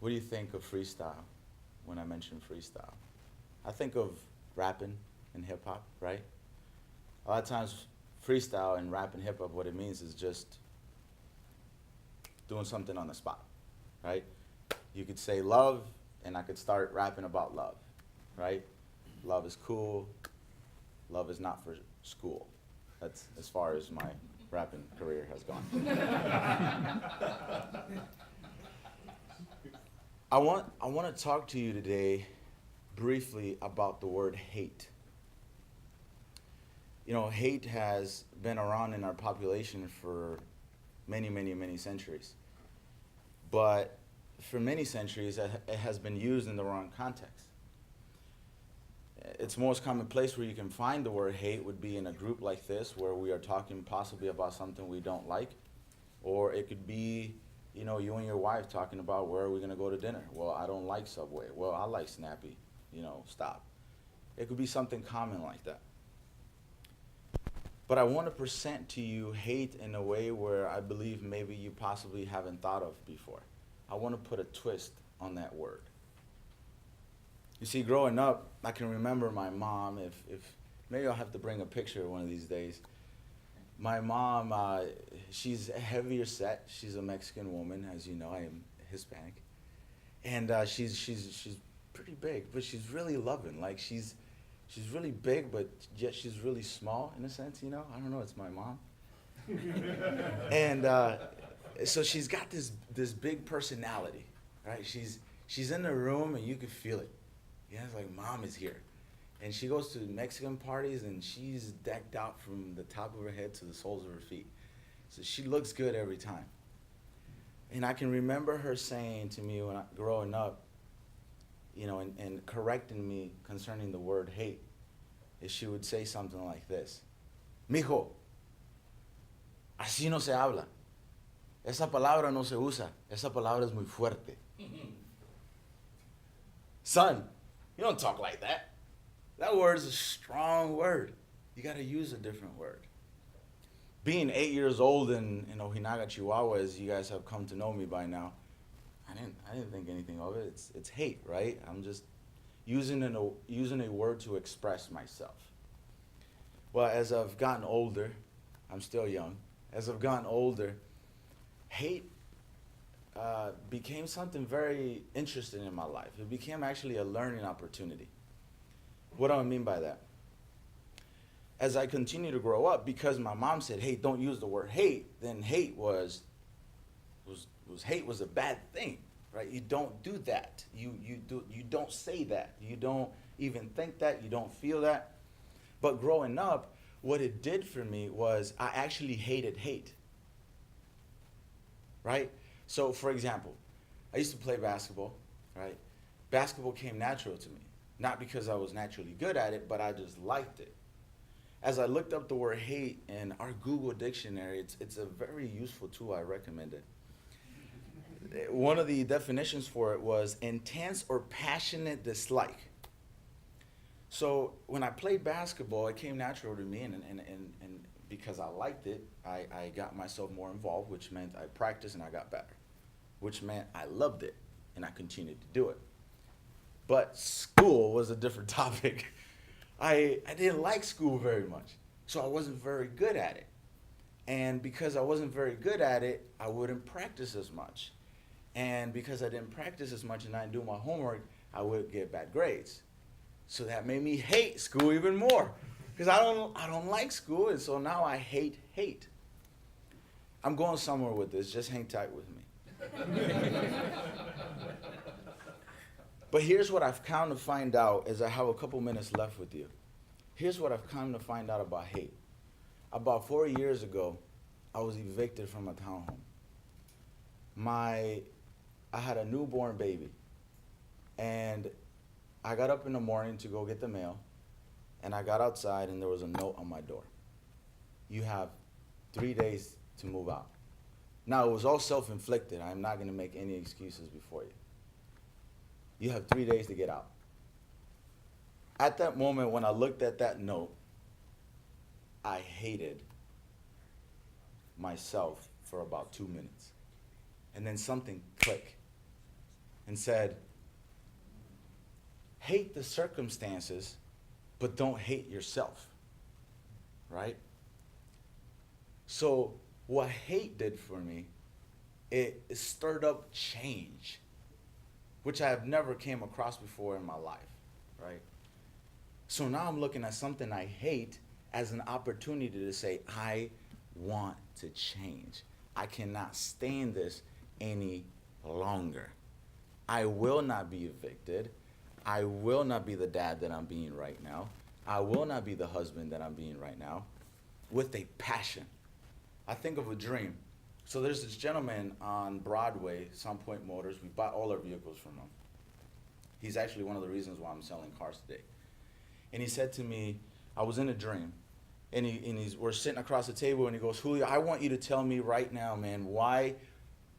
What do you think of freestyle when I mention freestyle? I think of rapping and hip hop, right? A lot of times, freestyle and rap and hip hop, what it means is just doing something on the spot, right? You could say love, and I could start rapping about love, right? Love is cool. Love is not for school. That's as far as my rapping career has gone. I want to talk to you today briefly about the word hate. You know, hate has been around in our population for many, many, many centuries. But for many centuries, it has been used in the wrong context. Its most common place where you can find the word hate would be in a group like this, where we are talking possibly about something we don't like, or it could be, you know, you and your wife talking about where are we going to go to dinner. Well, I don't like Subway. Well, I like Snappy. You know, stop. It could be something common like that. But I want to present to you hate in a way where I believe maybe you possibly haven't thought of before. I want to put a twist on that word. You see, growing up, I can remember my mom, if maybe I'll have to bring a picture one of these days. My mom, she's heavier set. She's a Mexican woman, as you know. I am Hispanic. And she's pretty big, but she's really loving. Like, she's really big, but yet she's really small in a sense, you know? I don't know, it's my mom. And so she's got this big personality, right? She's in the room and you can feel it. Yeah, it's like mom is here. And she goes to Mexican parties and she's decked out from the top of her head to the soles of her feet. So she looks good every time. And I can remember her saying to me when growing up, you know, and correcting me concerning the word hate, is she would say something like this: Mijo, así no se habla. Esa palabra no se usa. Esa palabra es muy fuerte. Son, you don't talk like that. That word is a strong word. You got to use a different word. Being 8 years old in Ojinaga, Chihuahua, as you guys have come to know me by now, I didn't think anything of it. It's hate, right? I'm just using a word to express myself. Well, as I've gotten older, I'm still young. As I've gotten older, hate became something very interesting in my life. It became actually a learning opportunity. What do I mean by that? As I continue to grow up, because my mom said, "Hey, don't use the word hate," then hate was a bad thing, right? You don't do that. You don't say that. You don't even think that. You don't feel that. But growing up, what it did for me was I actually hated hate, right? So, for example, I used to play basketball, right? Basketball came natural to me, not because I was naturally good at it, but I just liked it. As I looked up the word hate in our Google dictionary, it's a very useful tool. I recommend it. One of the definitions for it was intense or passionate dislike. So when I played basketball, it came natural to me, and because I liked it, I got myself more involved, which meant I practiced and I got better, which meant I loved it and I continued to do it. But school was a different topic. I didn't like school very much, so I wasn't very good at it. And because I wasn't very good at it, I wouldn't practice as much. And because I didn't practice as much and I didn't do my homework, I would get bad grades. So that made me hate school even more, because I don't like school, and so now I hate. I'm going somewhere with this. Just hang tight with me. But here's what I've come to find out as I have a couple minutes left with you. Here's what I've come to find out about hate. About 4 years ago, I was evicted from a townhome. I had a newborn baby, and I got up in the morning to go get the mail, and I got outside and there was a note on my door. You have 3 days to move out. Now, it was all self-inflicted. I'm not going to make any excuses before you. You have 3 days to get out. At that moment, when I looked at that note, I hated myself for about 2 minutes. And then something clicked. and said, hate the circumstances, but don't hate yourself, right? So what hate did for me, it stirred up change, which I have never came across before in my life, right? So now I'm looking at something I hate as an opportunity to say, I want to change. I cannot stand this any longer. I will not be evicted. I will not be the dad that I'm being right now. I will not be the husband that I'm being right now, with a passion. I think of a dream. So there's this gentleman on Broadway, Sun Point Motors. We bought all our vehicles from him. He's actually one of the reasons why I'm selling cars today. And he said to me, I was in a dream, and we're sitting across the table, and he goes, Julio, I want you to tell me right now, man,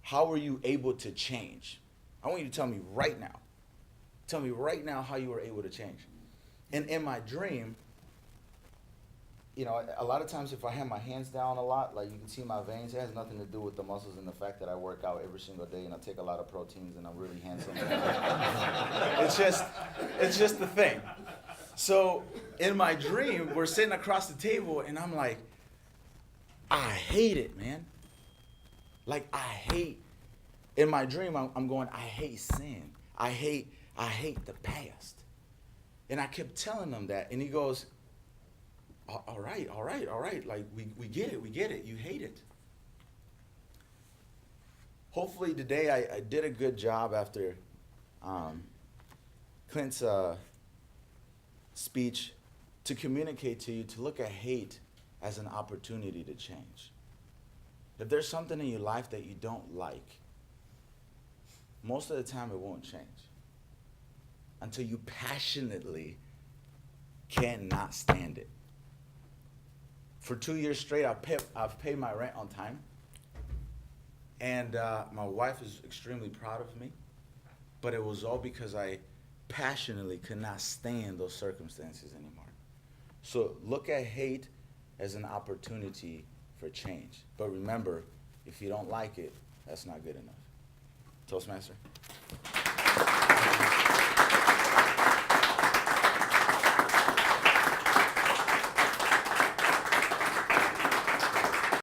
how were you able to change? I want you to tell me right now. Tell me right now how you were able to change. And in my dream, you know, a lot of times if I have my hands down a lot, like you can see my veins, it has nothing to do with the muscles and the fact that I work out every single day and I take a lot of proteins and I'm really handsome. It's just the thing. So in my dream, we're sitting across the table and I'm like, I hate it, man. Like in my dream, I'm going, I hate sin. I hate the past. And I kept telling him that, and he goes, all right. Like, we get it. You hate it. Hopefully today I did a good job after Clint's speech to communicate to you to look at hate as an opportunity to change. If there's something in your life that you don't like, most of the time it won't change until you passionately cannot stand it. For 2 years straight, I've paid my rent on time. And my wife is extremely proud of me. But it was all because I passionately could not stand those circumstances anymore. So look at hate as an opportunity for change. But remember, if you don't like it, that's not good enough. Toastmaster?